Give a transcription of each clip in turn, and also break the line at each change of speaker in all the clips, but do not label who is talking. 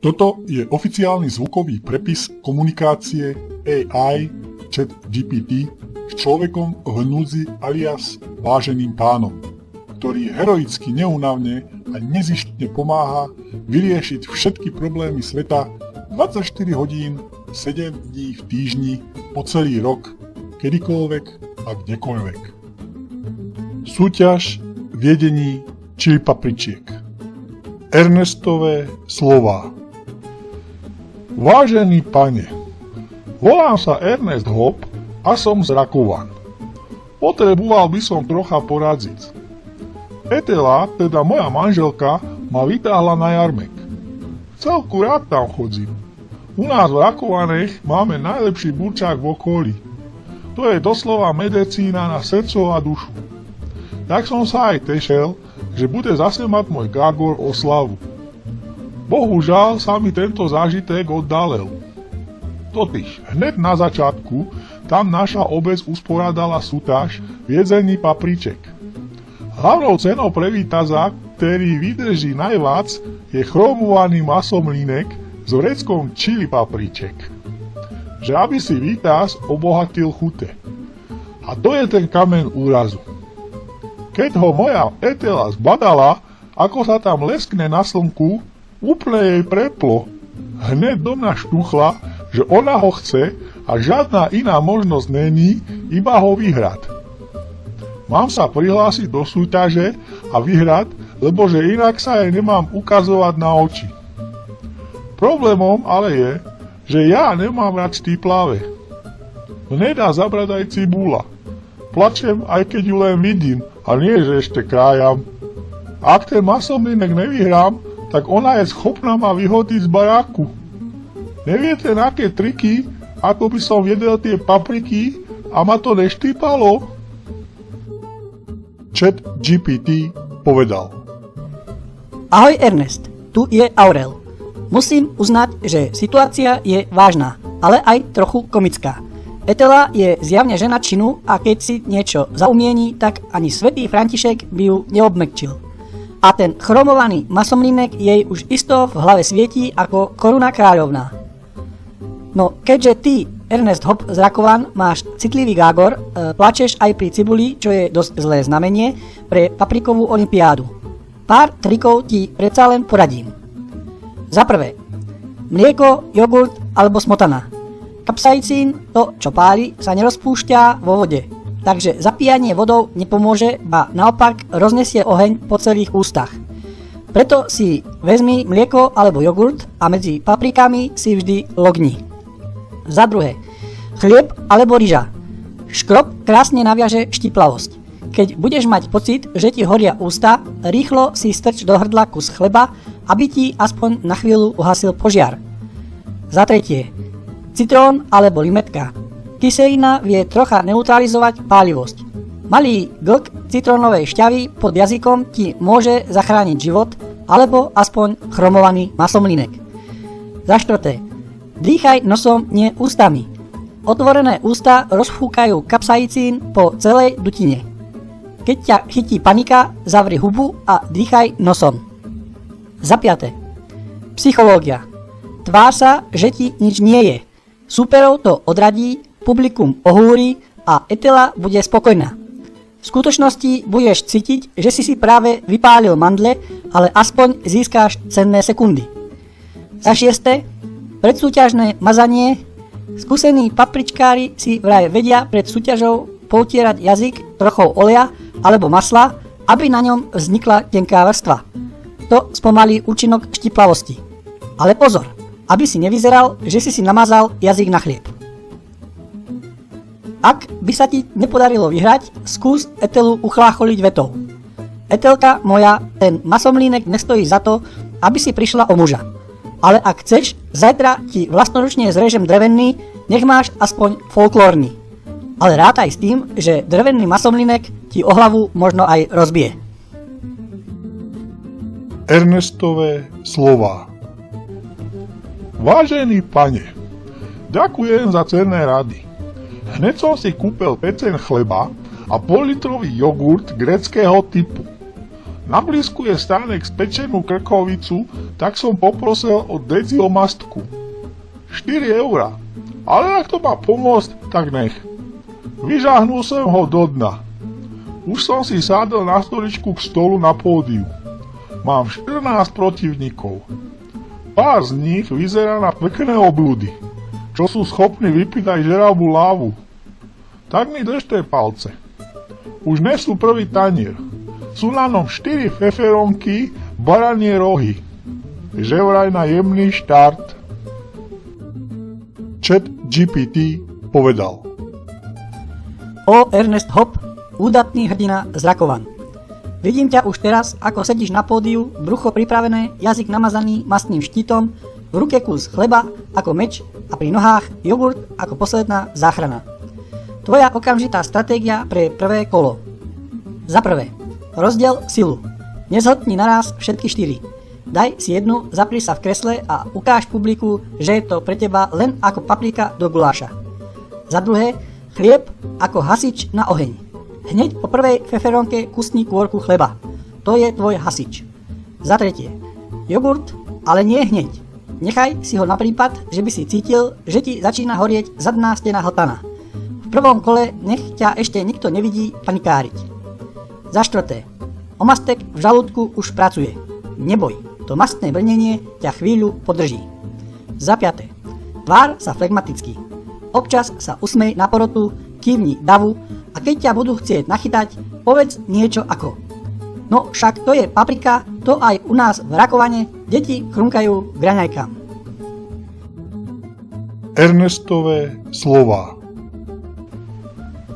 Toto je oficiálny zvukový prepis komunikácie AI ChatGPT s človekom v núdzi alias váženým pánom, ktorý heroicky neúnavne a nezištne pomáha vyriešiť všetky problémy sveta 24 hodín, 7 dní v týždni, po celý rok, kedykoľvek a kdekoľvek. Súťaž viedení Čili papričiek. Ernestové slová. Vážený pane, volám sa Ernest Hop a som z Rakovan. Potreboval by som trocha poradziť. Etela, teda moja manželka, ma vytáhla na jarmek. Celku rád tam chodím. U nás v Rakovanech máme najlepší burčák v okolí. To je doslova medicína na srdco a dušu. Tak som sa aj tešil, že bude zase mať môj Gágor oslavu. Bohužiaľ sa mi tento zážitek oddalil. Totiž hneď na začiatku tam naša obec usporadala súťaž v jedzení papriček. Hlavnou cenou pre víťaza, ktorý vydrží najviac, je chromovaný masomlínek s vreckom čili papriček. Že aby si víťaz obohatil chute. A to je ten kameň úrazu. Keď ho moja Etela zbadala, ako sa tam leskne na slnku, úplne jej preplo. Hneď do mňa štuchla, že ona ho chce a žiadna iná možnosť není, iba ho vyhrať. Mám sa prihlásiť do súťaže a vyhrať, lebo že inak sa jej nemám ukazovať na oči. Problémom ale je, že ja nemám rád štíplavé. Mne dá zabrať aj cibula. Plačem, aj keď ju len vidím, a nie, že ešte krájam. Ak ten masomlínek nevyhrám, tak ona je schopná ma vyhodiť z baráku. Neviete, na aké triky, ako by som jedel tie papriky a ma to neštípalo? ChatGPT povedal.
Ahoj Ernest, tu je Aurel. Musím uznať, že situácia je vážna, ale aj trochu komická. Etela je zjavne žena činu a keď si niečo zaumieni, tak ani svätý František by ju neobmekčil. A ten chromovaný masomlínek jej už isto v hlave svietí ako koruna kráľovná. No keďže ty, Ernest Hop z Rakovan, máš citlivý gágor, plačeš aj pri cibuli, čo je dosť zlé znamenie pre paprikovú olympiádu. Pár trikov ti predsa len poradím. Za prvé, mlieko, jogurt alebo smotana. Kapsaicín, to čo páli, sa nerozpúšťa vo vode. Takže zapíjanie vodou nepomôže, ba naopak roznesie oheň po celých ústach. Preto si vezmi mlieko alebo jogurt a medzi paprikami si vždy logni. Za druhé, chlieb alebo ryža. Škrob krásne naviaže štiplavosť. Keď budeš mať pocit, že ti horia ústa, rýchlo si strč do hrdla kus chleba, aby ti aspoň na chvíľu uhasil požiar. Za tretie, citrón alebo limetka. Kyselina vie trocha neutralizovať pálivosť. Malý glk citrónovej šťavy pod jazykom ti môže zachrániť život alebo aspoň chromovaný masomlínek. Za štvrté, dýchaj nosom, nie ústami. Otvorené ústa rozfúkajú kapsaicín po celej dutine. Keď ťa chytí panika, zavri hubu a dýchaj nosom. Za piate, psychológia. Tvár sa, že ti nič nie je. Súperov to odradí, publikum ohúri a Etela bude spokojná. V skutočnosti budeš cítiť, že si práve vypálil mandle, ale aspoň získáš cenné sekundy. Za šieste, predsúťažné mazanie. Skúsení papričkári si vraj vedia pred súťažou poutierať jazyk trochou oleja alebo masla, aby na ňom vznikla tenká vrstva. To spomalí účinok štiplavosti. Ale pozor, aby si nevyzeral, že si namazal jazyk na chlieb. Ak by sa ti nepodarilo vyhrať, skús Etelu uchlácholiť vetou. Etelka moja, ten masomlínek nestojí za to, aby si prišla o muža. Ale ak chceš, zajtra ti vlastnoručne zrežem drevený, nech máš aspoň folklórny. Ale rátaj s tým, že drevený masomlínek ti o hlavu možno aj rozbije.
Ernestové slová. Vážený pane, ďakujem za cenné rady. Hneď som si kúpil pecen chleba a pol-litrový jogurt gréckeho typu. Na blízku je stánek spečenú krkovicu, tak som poprosil o deciomastku. 4 eurá, ale ak to má pomôcť, tak nech. Vyžahnul som ho do dna. Už som si sadol na stoličku k stolu na pódiu. Mám 14 protivníkov. Pár z nich vyzerá na pekné obľudy, čo sú schopní vypiť aj žeravú lávu. Tak mi držte palce. Už nesú prvý tanier. Sú na ňom 4 feferonky, baranie rohy. Že vraj na jemný štart. ChatGPT povedal:
O Ernest Hop, údatný hrdina z Rakovan. Vidím ťa už teraz, ako sedíš na pódiu, brucho pripravené, jazyk namazaný mastným štítom, v ruke kus chleba ako meč a pri nohách jogurt ako posledná záchrana. Tvoja okamžitá stratégia pre prvé kolo. Za prvé, rozdiel silu. Nezhodni naraz všetky 4. Daj si jednu, zapri sa v kresle a ukáž publiku, že je to pre teba len ako paprika do guláša. Za druhé, chlieb ako hasič na oheň. Hneď po prvej feferonke kusni kôrku chleba. To je tvoj hasič. Za tretie, jogurt, ale nie hneď. Nechaj si ho na prípad, že by si cítil, že ti začína horieť zadná stena hltana. V prvom kole nech ťa ešte nikto nevidí panikáriť. Za štvrté, omastek v žalúdku už pracuje. Neboj, to mastné brnenie ťa chvíľu podrží. Za piaté, tvár sa flegmaticky. Občas sa usmej na porotu, kývni davu a keď ťa budú chcieť nachytať, povedz niečo ako: no však to je paprika, to aj u nás v Rakovane deti chrumkajú k raňajkám.
Ernestové slová.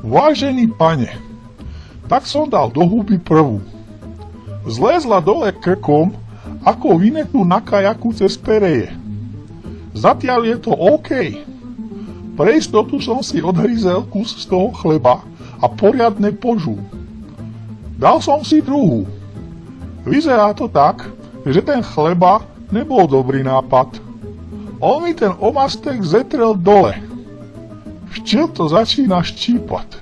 Vážený pane, tak som dal do huby prvú. Zlezla dole krkom, ako Vinetu na kajaku cez pereje. Zatiaľ je to OK. Pre istotu som si odhryzel kus z toho chleba a poriadne požul. Dal som si druhú. Vyzerá to tak, že ten chleba nebol dobrý nápad. On mi ten omastek zetrel dole. Včiel to začína štípať.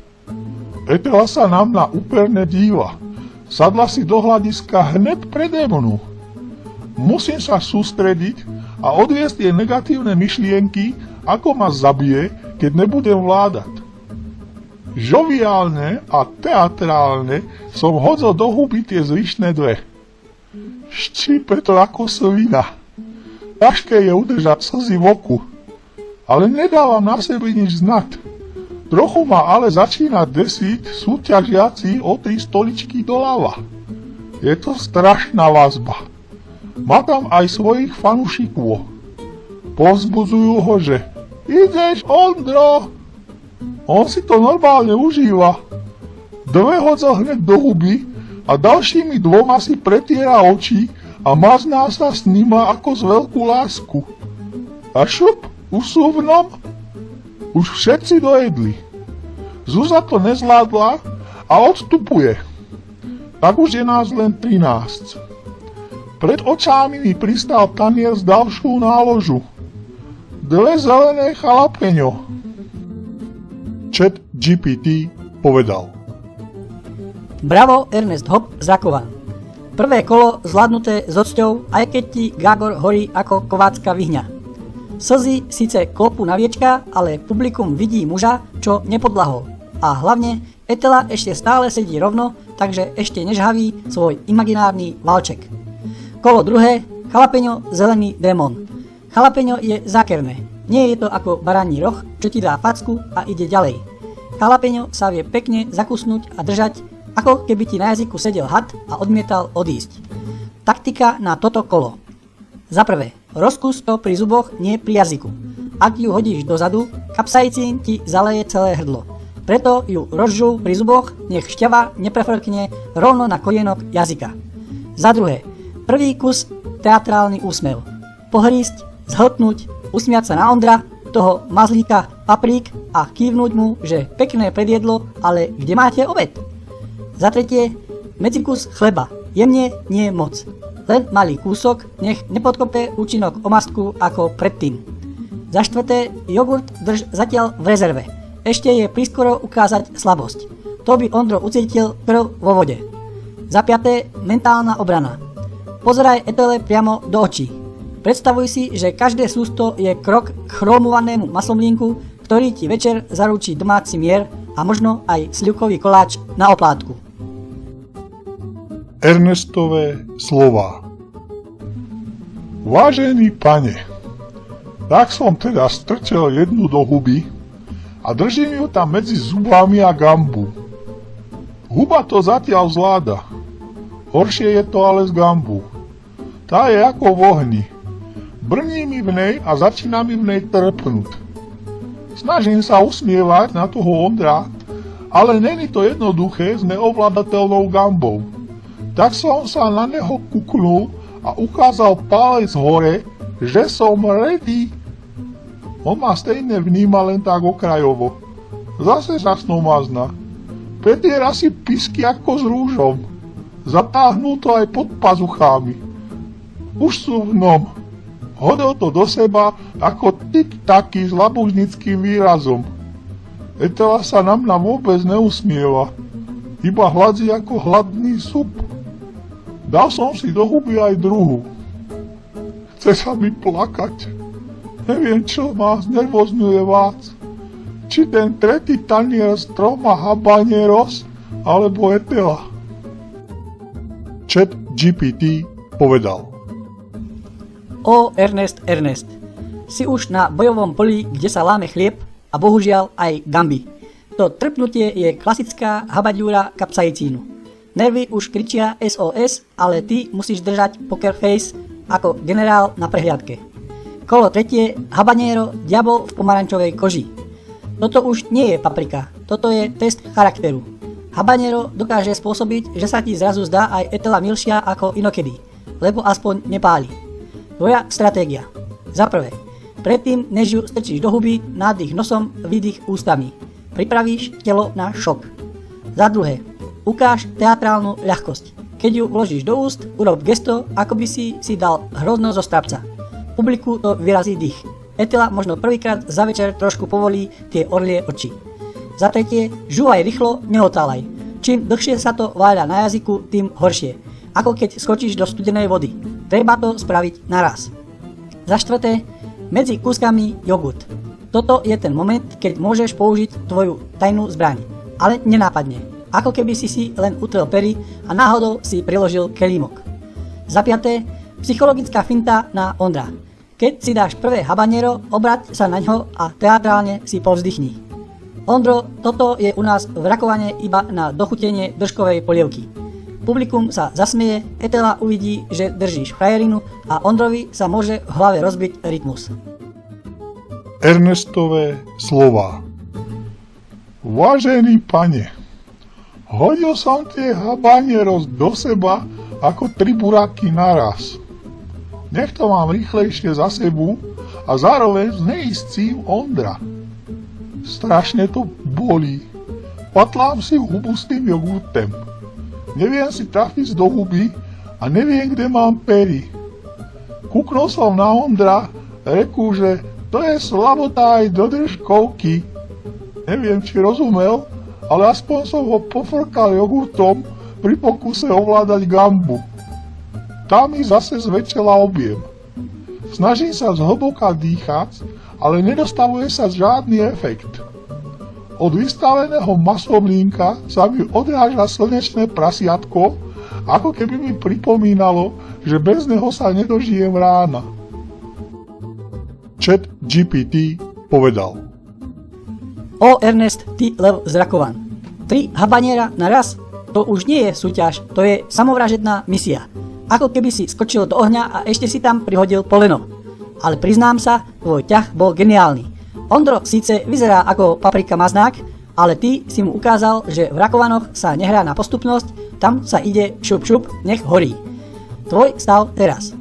Etela sa na mňa úperne díva. Sadla si do hľadiska hned prede mnou. Musím sa sústrediť a odviesť tie negatívne myšlienky, ako ma zabije, keď nebudem vládať. Žoviálne a teatrálne som hodil do huby tie zvyšné dve. Štípe to ako svina. Ťažké je udržať slzy v oku, ale nedávam na sebe nič znať. Trochu ma ale začína desiť súťažiaci o 3 stoličky doľava. Je to strašná vazba. Má tam aj svojich fanúšikov. Povzbudzujú ho, že ideš, Ondro! On si to normálne užíva. 2 hodil hneď do huby a ďalšími 2 si pretiera oči a mazná sa s nima ako z veľkú lásku. A šup, už sú v nom. Už všetci dojedli. Zúza to nezvládla a odstupuje. Tak už je nás len 13. Pred očami mi pristal tanier s ďalšou náložu. 2 zelené chalapeňo. ChatGPT povedal:
Bravo Ernest Hop z Rakovan. Prvé kolo zvládnuté s odsťou, aj keď ti Gábor horí ako kovácka vyhňa. Slzy síce klopu na viečka, ale publikum vidí muža, čo nepodlahol. A hlavne Etela ešte stále sedí rovno, takže ešte nežhaví svoj imaginárny valček. Kolo druhé, chalapeňo zelený démon. Chalapeňo je zákerné. Nie je to ako baraní roh, čo ti dá facku a ide ďalej. Chalapeňo sa vie pekne zakusnúť a držať, ako keby ti na jazyku sedel had a odmietal odísť. Taktika na toto kolo. Za prvé, rozkus to pri zuboch, nie pri jazyku. Ak ju hodíš dozadu, kapsaicín ti zaleje celé hrdlo. Preto ju rozžuv pri zuboch, nech šťava neprefrkne rovno na kolienok jazyka. Za druhé, prvý kus teatrálny úsmev. Pohrísť, zhltnúť, usmiať sa na Ondra, toho mazlíka, paprík a kývnuť mu, že pekné predjedlo, ale kde máte obed? Za tretie, medzikus chleba, jemne, nie moc. Len malý kúsok, nech nepodkope účinok omastku ako predtým. Za štvrté, jogurt drž zatiaľ v rezerve. Ešte je priskoro ukázať slabosť. To by Ondro ucítil krv vo vode. Za piaté, mentálna obrana. Pozeraj Etele priamo do očí. Predstavuj si, že každé sústo je krok k chromovanému maslomlínku, ktorý ti večer zaručí domáci mier a možno aj sľukový koláč na oplátku.
Ernestové slová. Vážený pane, tak som teda strčil jednu do huby a držím ju tam medzi zubami a gambu. Huba to zatiaľ zvláda. Horšie je to ale z gambu. Tá je ako v ohni. Brní mi v nej a začína mi v nej trpnúť. Snažím sa usmievať na toho Ondra, ale není to jednoduché s neovládateľnou gambou. Tak som sa na neho kuknul a ukázal palec hore, že som ready. On ma stejne vníma len tak okrajovo. Zase žasnou mazna. Petiera si pisky ako s rúžom. Zatáhnul to aj pod pazuchami. Už sú v nom. Hodil to do seba ako tik-taky s labužnickým výrazom. Etela sa na mňa vôbec neusmieva. Iba hladí ako hladný sup. Dal som si do huby aj druhú. Chce sa mi plakať. Neviem, čo ma znervozňuje vác. Či ten tretí tanier s 3 habaneros, alebo Etela. ChatGPT povedal.
Ó, Ernest, si už na bojovom poli, kde sa láme chlieb a bohužiaľ aj gamby. To trpnutie je klasická habaďúra kapsaicínu. Nervy už kričia SOS, ale ty musíš držať poker face ako generál na prehliadke. Kolo tretie, habanero, diabol v pomarančovej koži. Toto už nie je paprika, toto je test charakteru. Habanero dokáže spôsobiť, že sa ti zrazu zdá aj Etela milšia ako inokedy, lebo aspoň nepáli. Tvoja stratégia. Za prvé, predtým, než ju strčíš do huby, nádych nosom, výdych ústami. Pripravíš telo na šok. Za druhé, ukáž teatrálnu ľahkosť. Keď ju vložíš do úst, urob gesto, ako by si dal hrozno zo strapca. Publiku to vyrazí dých. Etela možno prvýkrát za večer trošku povolí tie orlie oči. Za tretie, žúvaj rýchlo, neotálaj. Čím dlhšie sa to váľa na jazyku, tým horšie. Ako keď skočíš do studenej vody. Treba to spraviť naraz. Za štvrté, medzi kúskami jogurt. Toto je ten moment, keď môžeš použiť tvoju tajnú zbraň. Ale nenápadne. Ako keby si len utrel pery a náhodou si priložil kelímok. Za piaté, psychologická finta na Ondra. Keď si dáš prvé habanero, obrať sa na ňo a teatrálne si povzdychni. Ondro, toto je u nás v Rakovane iba na dochutenie držkovej polievky. Publikum sa zasmeje, Etela uvidí, že držíš frajerinu a Ondrovi sa môže v hlave rozbiť rytmus.
Ernestové slová. Vážený pane, hodil som tie habaneros do seba ako 3 buráky naraz. Nech to mám rýchlejšie za sebou a zároveň zneistím Ondra. Strašne to bolí. Patlám si hubu s tým jogurtem. Neviem si trafiť do huby a neviem, kde mám pery. Kúknul som na Ondra, reku, že to je slabota aj do držkovky. Neviem, či rozumel, ale aspoň som ho pofrkal jogurtom pri pokuse ovládať gambu. Tá mi zase zväčšila objem. Snažím sa zhlboka dýchať, ale nedostavuje sa žiadny efekt. Od vystaveného maslomlínka sa mi odráža slnečné prasiatko, ako keby mi pripomínalo, že bez neho sa nedožijem rána. ChatGPT povedal.
Ó, Ernest, ty lev z Rakovan. 3 habaniera naraz? To už nie je súťaž, to je samovražedná misia. Ako keby si skočil do ohňa a ešte si tam prihodil poleno. Ale priznám sa, tvoj ťah bol geniálny. Ondro síce vyzerá ako paprika maznák, ale ty si mu ukázal, že v Rakovanoch sa nehrá na postupnosť, tam sa ide šup, nech horí. Tvoj stav teraz.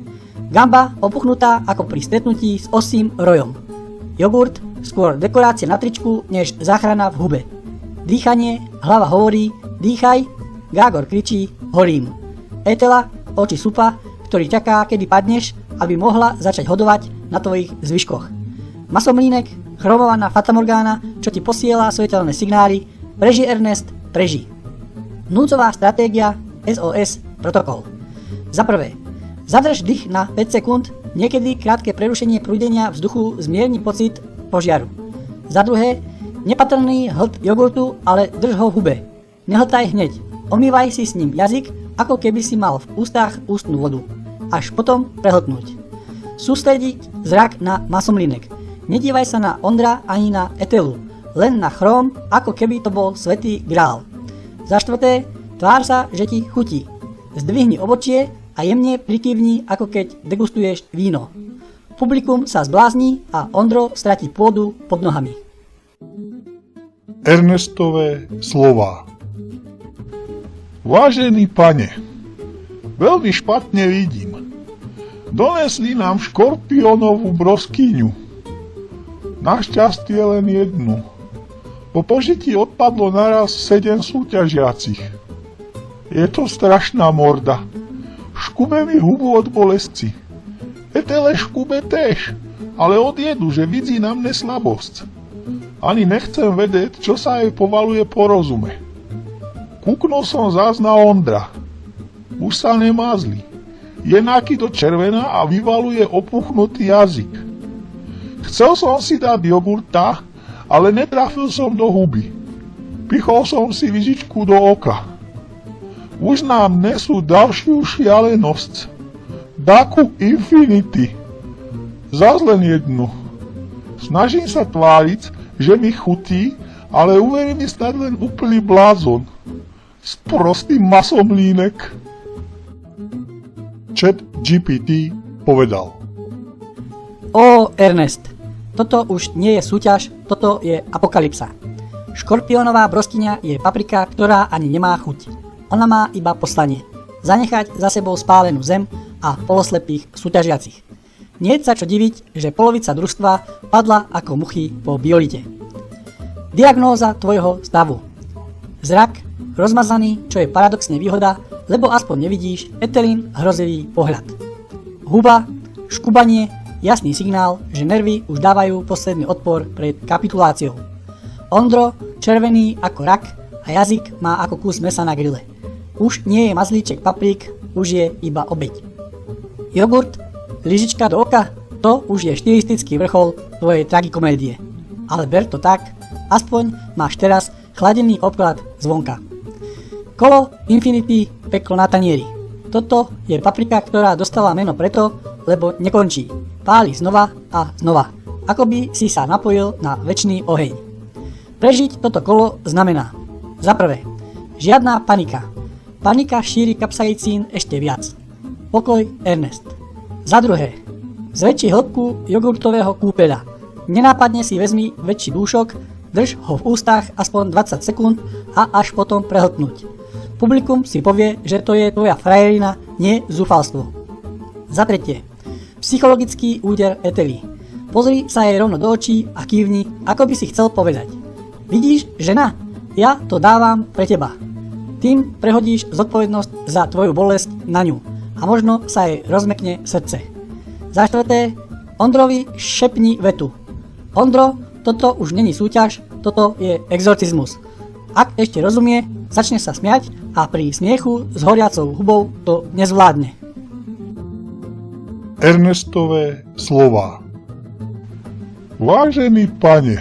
Gamba opuchnutá ako pri stretnutí s osím rojom. Jogurt, skôr dekorácia na tričku, než záchrana v hube. Dýchanie, hlava hovorí, dýchaj, Gágor kričí, horím. Etela, oči supa, ktorý čaká, kedy padneš, aby mohla začať hodovať na tvojich zvyškoch. Maslomlínek, chromovaná fatamorgána, čo ti posiela svetelné signály, preži Ernest, preži. Núdzová stratégia, SOS protokol. Za prvé, zadrž dých na 5 sekúnd, niekedy krátke prerušenie prúdenia vzduchu zmierni pocit požiaru. Za druhé, nepatrný hlb jogurtu, ale drž ho v hube. Nehltaj hneď, omývaj si s ním jazyk, ako keby si mal v ústach ústnu vodu. Až potom prehltnúť. Sústrediť zrak na masomlínek. Nedívaj sa na Ondra ani na Etelu, len na chróm, ako keby to bol svätý grál. Za štvrté, tvár sa, že ti chutí. Zdvihni obočie a jemne prikývni, ako keď degustuješ víno. Publikum sa zblázni a Ondro stratí pôdu pod nohami.
Ernestové slová. Vážený pane, veľmi špatne vidím. Donesli nám škorpiónovú broskyňu. Našťastie len jednu. Po požití odpadlo naraz 7 súťažiacich. Je to strašná morda. Škube mi hubu od bolesti. Etele škube též, ale od jedu, že vidí na mne slabosť. Ani nechcem vedieť, čo sa jej povaluje po rozume. Kúknul som zás na Ondra. Už sa nemázli. Je náky do červená a vyvaluje opuchnutý jazyk. Chcel som si dať jogurta, ale netrafil som do huby. Pichol som si lyžičku do oka. Už nám nesú ďalšiu šialenosť. Daku Infinity. Zas len jednu. Snažím sa tváriť, že mi chutí, ale uverí mi snad len úplný blázon. Sprostý masomlínek. Chat GPT povedal.
Ó, Ernest, toto už nie je súťaž, toto je apokalypsa. Škorpiónová broskyňa je paprika, ktorá ani nemá chuť. Ona má iba poslanie. Zanechať za sebou spálenú zem a poloslepých súťažiacich. Nie je sa čo diviť, že polovica družstva padla ako muchy po biolite. Diagnóza tvojho stavu. Zrak rozmazaný, čo je paradoxne výhoda, lebo aspoň nevidíš Etelin hrozivý pohľad. Huba, škubanie, jasný signál, že nervy už dávajú posledný odpor pred kapituláciou. Ondro, červený ako rak a jazyk má ako kus mesa na grille. Už nie je mazlíček paprík, už je iba obeť. Jogurt, lyžička do oka, to už je štilistický vrchol tvojej tragikomédie. Ale ber to tak, aspoň máš teraz chladený obklad zvonka. Kolo Infinity, peklo na tanieri. Toto je paprika, ktorá dostala meno preto, lebo nekončí. Páli znova a znova. Ako by si sa napojil na večný oheň. Prežiť toto kolo znamená: za prvé, žiadna panika. Panika šíri kapsaicín ešte viac. Pokoj, Ernest. Za druhé, zväčši hĺbku jogurtového kúpeľa. Nenápadne si vezmi väčší dúšok, drž ho v ústach aspoň 20 sekúnd a až potom prehltnúť. Publikum si povie, že to je tvoja frajerina, nie zúfalstvo. Za tretie, psychologický úder Etely. Pozri sa jej rovno do očí a kývni, ako by si chcel povedať: vidíš, žena? Ja to dávam pre teba. Tým prehodíš zodpovednosť za tvoju bolesť na ňu a možno sa jej rozmekne srdce. Za štvrté, Ondrovi šepni vetu: Ondro, toto už není súťaž, toto je exorcizmus. Ak ešte rozumie, začne sa smiať a pri smiechu s horiacou hubou to nezvládne.
Ernestové slová. Vážený pane,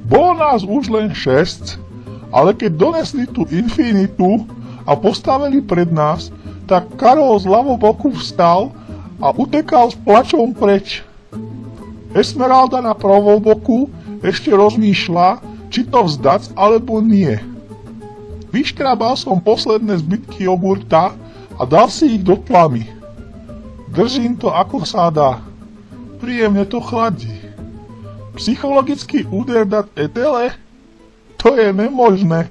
bolo nás už len 6, ale keď donesli tú infinitu a postavili pred nás, tak Karol z ľavoboku vstal a utekal s plačom preč. Esmeralda na pravoboku ešte rozmýšľa, či to vzdať alebo nie. Vyškrabal som posledné zbytky jogurta a dal si ich do tlamy. Držím to ako sa dá. Príjemne to chladí. Psychologický úder dať Etele? To je nemožné.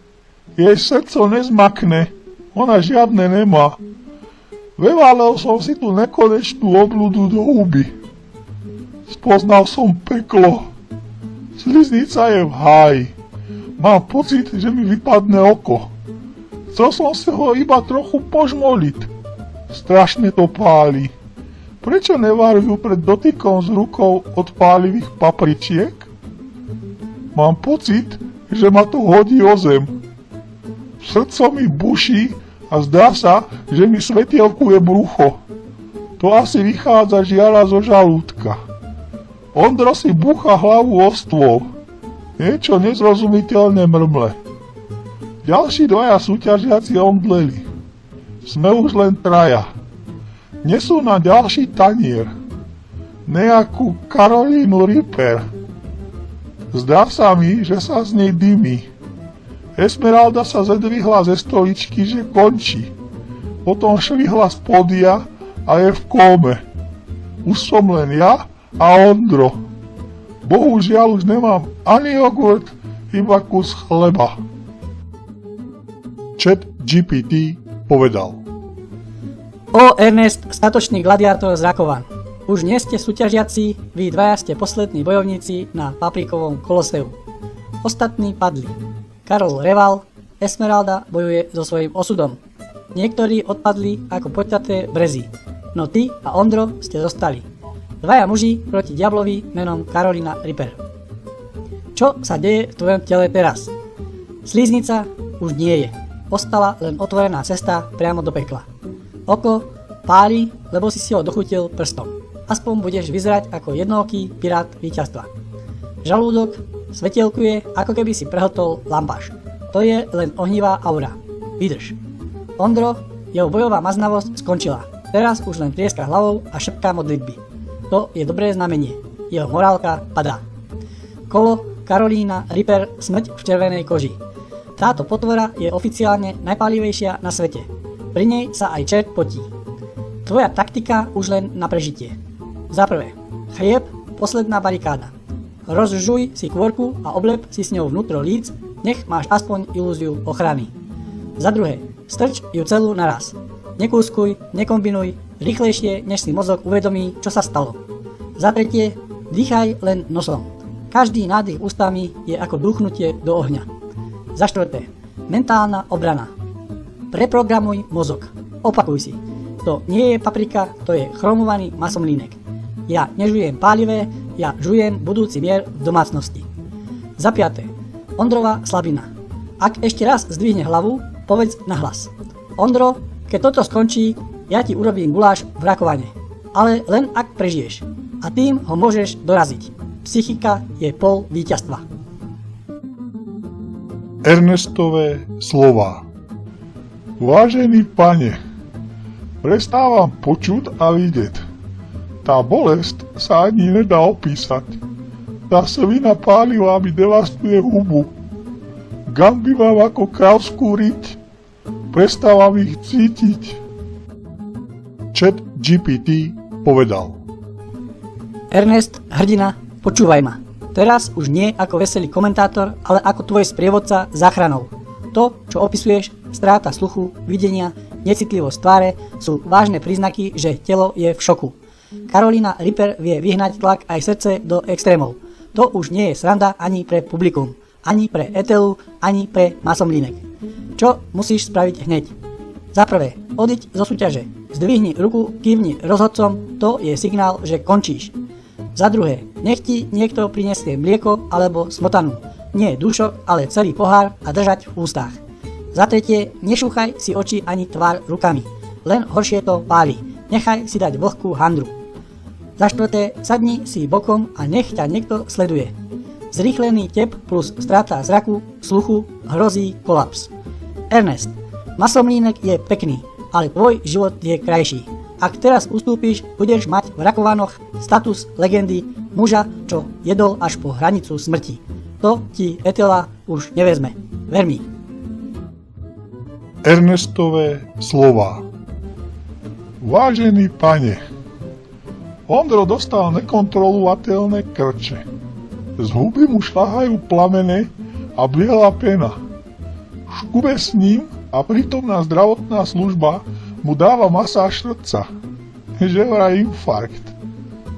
Jej srdco nezmakne. Ona žiadne nemá. Vyvalil som si tú nekonečnú obľudu do huby. Spoznal som peklo. Sliznica je v háji. Mám pocit, že mi vypadne oko. Chcel som si ho iba trochu požmoliť. Strašne to páli. Prečo nevarujú pred dotykom s rukou od pálivých papričiek? Mám pocit, že ma to hodí o zem. Srdco mi buší a zdá sa, že mi svetielkuje brucho. To asi vychádza žiara zo žalúdka. Ondro si búcha hlavu o stôl. Niečo nezrozumiteľne mrmle. Ďalší dvaja súťažiaci omdleli. Sme už len traja. Nesú na ďalší tanier nejakú Karolínu Ripper. Zdá sa mi, že sa z nej dymí. Esmeralda sa zedvihla ze stoličky, že končí. Potom švihla z pódia a je v kóme. Už som len ja a Ondro. Bohužiaľ už nemám ani jogurt, iba kus chleba. ChatGPT povedal:
O Ernest, statočný gladiátor z Rakovan. Už nie ste súťažiaci, vy dvaja ste poslední bojovníci na Paprikovom koloseu. Ostatní padli. Karol reval, Esmeralda bojuje so svojím osudom. Niektorí odpadli ako poťaté brezy, no ty a Ondro ste zostali. Dvaja muži proti diablovi menom Karolina Ripper. Čo sa deje v tvojom tele teraz? Sliznica už nie je. Ostala len otvorená cesta priamo do pekla. Oko páli, lebo si ho dochutil prstom. Aspoň budeš vyzerať ako jednooký pirát víťazstva. Žalúdok svetielkuje, ako keby si prehltol lampáš. To je len ohnivá aura. Vydrž. Ondro, jeho bojová maznavosť skončila. Teraz už len trieska hlavou a šepká modlitby. To je dobré znamenie. Jeho morálka padá. Kolo Karolína Ripper, smrť v červenej koži. Táto potvora je oficiálne najpálivejšia na svete. Pri nej sa aj čert potí. Tvoja taktika už len na prežitie. Za prvé, chlieb, posledná barikáda. Rozžuj si kôrku a oblep si s ňou vnútro líc, nech máš aspoň ilúziu ochrany. Za druhé, strč ju celú naraz. Nekúskuj, nekombinuj, rýchlejšie, než si mozog uvedomí, čo sa stalo. Za tretie, dýchaj len nosom. Každý nádych ústami je ako dúchnutie do ohňa. Za štvrté, mentálna obrana. Preprogramuj mozog. Opakuj si. To nie je paprika, to je chromovaný masomlínek. Ja nežujem pálivé, ja žujem budúci mier v domácnosti. Za piaté, Ondrova slabina. Ak ešte raz zdvihne hlavu, povedz nahlas. Ondro, keď toto skončí, ja ti urobím guláš v Rakovane. Ale len ak prežiješ. A tým ho môžeš doraziť. Psychika je pol víťazstva.
Ernestové slová. Vážený pane, prestávam počuť a vidieť. Tá bolesť sa ani nedá opísať. Tá svina pálivá mi devastuje hubu. Gamby mám ako krávskú riť. Prestávam ich cítiť. ChatGPT povedal:
Ernest, hrdina, počúvaj ma. Teraz už nie ako veselý komentátor, ale ako tvoj sprievodca záchranou. To, čo opisuješ, stráta sluchu, videnia, necitlivosť tváre, sú vážne príznaky, že telo je v šoku. Karolína Ripper vie vyhnať tlak aj srdce do extrémov. To už nie je sranda ani pre publikum, ani pre Etelu, ani pre masomlínek. Čo musíš spraviť hneď? Za prvé, odiď zo súťaže. Zdvihni ruku, kývni rozhodcom, to je signál, že končíš. Za druhé, nech ti niekto prinesie mlieko alebo smotanu. Nie dušok, ale celý pohár a držať v ústach. Za tretie, nešúchaj si oči ani tvár rukami. Len horšie to páli. Nechaj si dať vlhkú handru. Za štvrté, sadni si bokom a nech ťa niekto sleduje. Zrýchlený tep plus strata zraku, sluchu hrozí kolaps. Ernest, masomlínek je pekný, ale tvoj život je krajší. Ak teraz ustúpiš, budeš mať v Rakovanoch status legendy muža, čo jedol až po hranicu smrti. To ti Etela už nevezme. Ver mi.
Ernestové slová. Vážený pane, Ondro dostal nekontrolovateľné krče. Z huby mu šľahajú plamene a biela pena. Škube s ním a prítomná zdravotná služba mu dáva masáž srdca. Že vraj infarkt.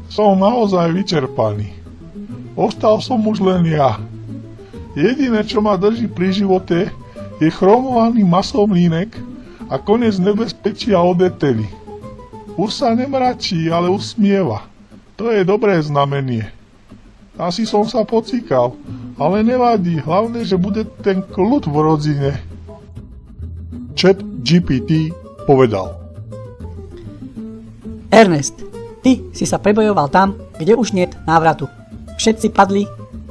Som naozaj vyčerpaný. Ostal som už len ja. Jediné, čo ma drží pri živote, je chromovaný masomlínek a koniec nebezpečia od Etely. Už sa nemračí, ale usmieva. To je dobré znamenie. Asi som sa pocíkal, ale nevadí, hlavne, že bude ten kľud v rodine. Chat GPT povedal:
Ernest, ty si sa prebojoval tam, kde už niet návratu. Všetci padli,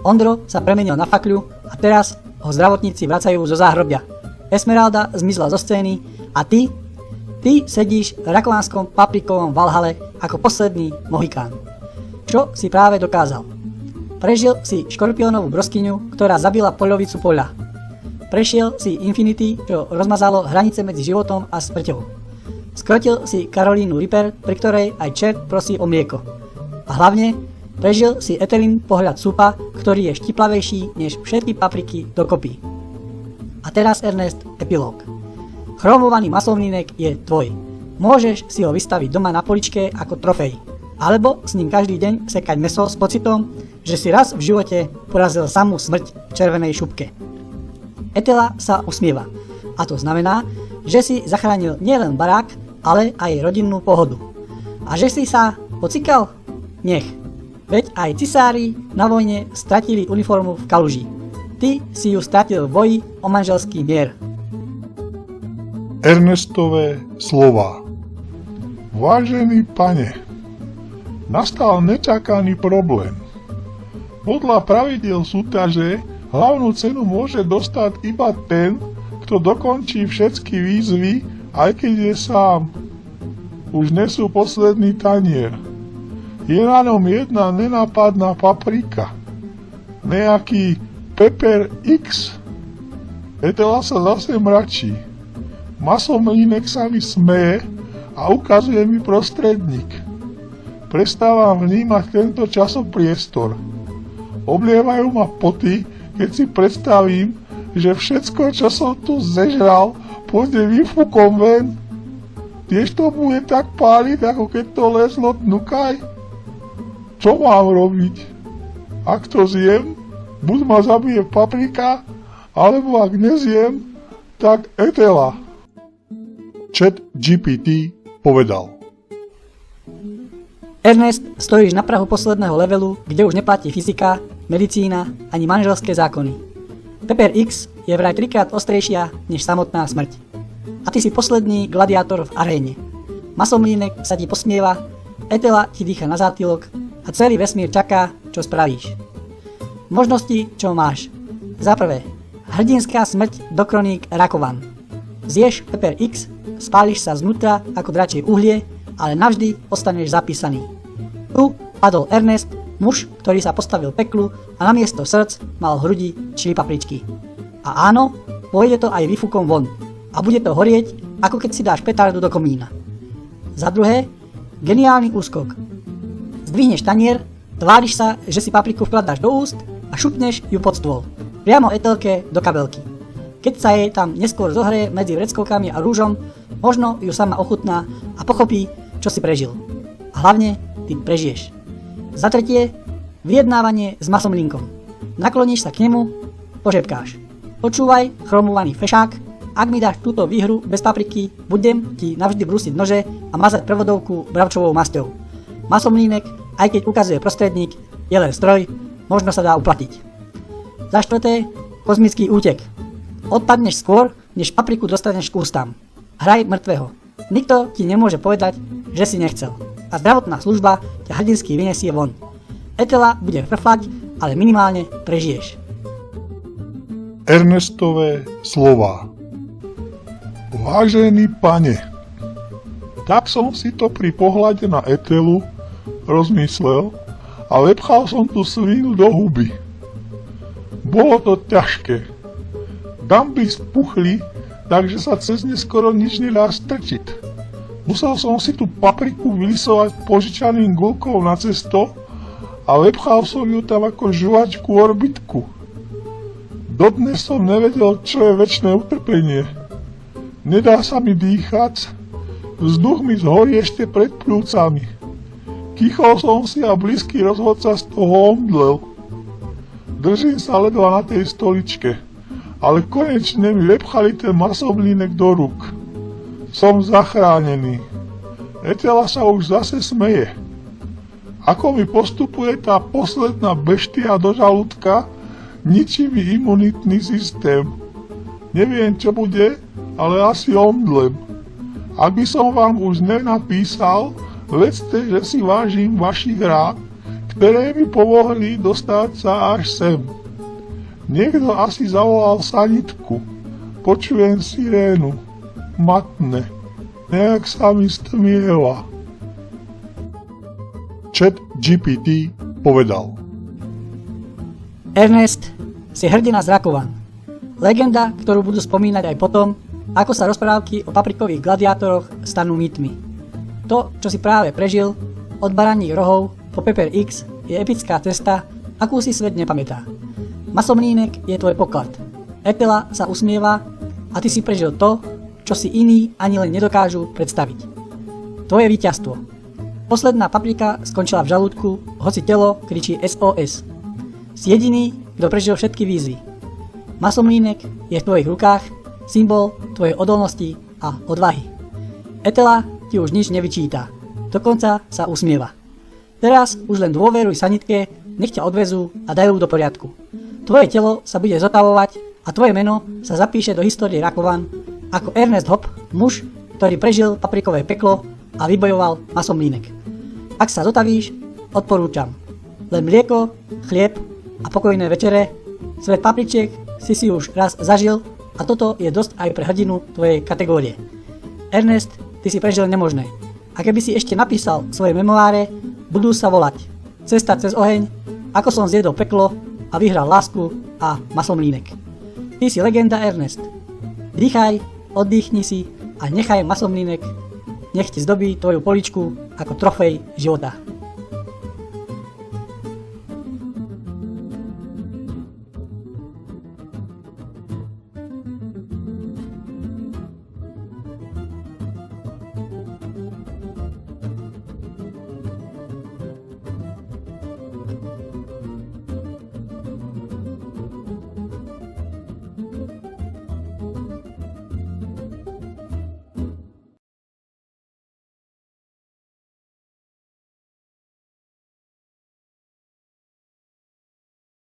Ondro sa premenil na fakľu a teraz ho zdravotníci vracajú zo záhrobia. Esmeralda zmizla zo scény a ty sedíš v rakovanskom paprikovom Valhale ako posledný Mohikán. Čo si práve dokázal? Prežil si škorpiónovú broskyňu, ktorá zabila polovicu poľa. Prešiel si Infinity, čo rozmazalo hranice medzi životom a smrťou. Skrotil si Karolínu Reaper, pri ktorej aj čert prosí o mlieko. A hlavne prežil si Etelyn pohľad súpa, ktorý je štiplavejší než všetky papriky dokopy. A teraz, Ernest, epilóg. Chromovaný maslovnínek je tvoj. Môžeš si ho vystaviť doma na poličke ako trofej. Alebo s ním každý deň sekať mäso s pocitom, že si raz v živote porazil samú smrť v červenej šupke. Etela sa usmieva. A to znamená, že si zachránil nielen barák, ale aj rodinnú pohodu. A že si sa pocikal? Nech. Veď aj cisári na vojne stratili uniformu v kaluži. Ty si ju stratil v boji o manželský mier.
Ernestové slová. Vážený pane, nastal nečakaný problém. Podľa pravidiel súťaže hlavnú cenu môže dostať iba ten, kto dokončí všetky výzvy, aj keď je sám. Už nesú posledný tanier. Je na ňom jedna nenápadná paprika. Nejaký Pepper X. Etela sa zase mračí. Masomlínek sa mi smeje a ukazuje mi prostredník. Prestávam vnímať tento časopriestor. Oblievajú ma poty, keď si predstavím, že všetko, čo som tu zežral, pôjde výfukom ven. Tiež to bude tak páliť, ako keď to leslo tnukaj. Čo mám robiť? Ak to zjem, buď ma zabije paprika, alebo ak nezjem, tak Etela. Chat GPT povedal:
Ernest, stojíš na prahu posledného levelu, kde už neplatí fyzika, medicína ani manželské zákony. Pepper X je vraj 3-krát ostrejšia než samotná smrť. A ty si posledný gladiátor v aréne. Masomlínek sa ti posmieva, Etela ti dýcha na zátylok a celý vesmír čaká, čo spravíš. Možnosti, čo máš. Za prvé, hrdinská smrť do kroník Rakovan. Zješ Pepper X, spáliš sa znútra ako dračie uhlie, ale navždy ostaneš zapísaný. Tu padol Ernest, muž, ktorý sa postavil peklu a namiesto srdc mal v hrudi čili papričky. A áno, pôjde to aj výfukom von. A bude to horieť, ako keď si dáš petardu do komína. Za druhé, geniálny úskok. Zdvihneš tanier, tváriš sa, že si papriku vkladáš do úst a šupneš ju pod stôl. Priamo Etelke do kabelky. Keď sa jej tam neskôr zohreje medzi vreckovkami a rúžom, možno ju sama ochutná a pochopí, čo si prežil. A hlavne, ty prežiješ. Za tretie, vyjednávanie s masomlínkom. Nakloníš sa k nemu, požebkáš. Počúvaj, chromovaný fešák, ak mi dáš túto výhru bez papriky, budem ti navždy brúsiť nože a mazať prevodovku bravčovou masťou. Masomlínek, aj keď ukazuje prostredník, je len stroj, možno sa dá uplatiť. Za štvrté, kozmický útek. Odpadneš skôr, než papriku dostaneš k ústam. Hraj mŕtvého. Nikto ti nemôže povedať, že si nechcel. A zdravotná služba ťa hrdinsky vyniesie von. Etela bude frflať, ale minimálne prežiješ.
Ernestové slová. Vážený pane, tak som si to pri pohľade na Etelu rozmyslel a vepchal som tú svínu do huby. Bolo to ťažké. Gamby spuchli, takže sa cez ne skoro nič nedá strčiť. Musel som si tú papriku vylisovať požičaným gulkou na cesto a vepchal som ju tam ako žuvačku orbitku. Dodnes som nevedel, čo je večné utrpenie. Nedá sa mi dýchať, vzduch mi zhorí ešte pred pľúcami. Kýchol som si a blízky rozhodca z toho omdlel. Držím sa ledva na tej stoličke, ale konečne mi vepchali ten masomlínek do rúk. Som zachránený. Etela sa už zase smeje. Ako mi postupuje tá posledná beštia do žalúdka, ničí mi imunitný systém. Neviem, čo bude, ale asi omdlem. Ak by som vám už nenapísal, vedzte, že si vážim vašich rád, ktoré mi pomohli dostať sa až sem. Niekto asi zavolal sanitku. Počujem sirénu. Matne. Nejak sa mi stmieva. ChatGPT povedal:
Ernest, si hrdina z Rakovan. Legenda, ktorú budú spomínať aj potom, ako sa rozprávky o paprikových gladiátoroch stanú mýtmi. To, čo si práve prežil, od baraních rohov po Pepper X, je epická cesta, akú si svet nepamätá. Masomlínek je tvoj poklad. Etela sa usmieva a ty si prežil to, čo si iní ani len nedokážu predstaviť. Tvoje víťazstvo. Posledná paprika skončila v žalúdku, hoci telo kričí SOS. Si jediný, kto prežil všetky výzvy. Masomlínek je v tvojich rukách, symbol tvojej odolnosti a odvahy. Etela ti už nič nevyčíta, dokonca sa usmieva. Teraz už len dôveruj sanitke, nech ťa odvezú a dajú do poriadku. Tvoje telo sa bude zotavovať a tvoje meno sa zapíše do histórie Rakovan ako Ernest Hop, muž, ktorý prežil paprikové peklo a vybojoval masomlínek. Ak sa zotavíš, odporúčam len mlieko, chlieb a pokojné večere. Svet papričiek si už raz zažil a toto je dosť aj pre hrdinu tvojej kategórie. Ernest, ty si prežil nemožné. A keby si ešte napísal svoje memoáre, budú sa volať Cesta cez oheň, Ako som zjedol peklo a vyhral lásku a masomlínek. Ty si legenda, Ernest. Dýchaj, oddychni si a nechaj masomlínek, nech ti zdobí tvoju poličku ako trofej života.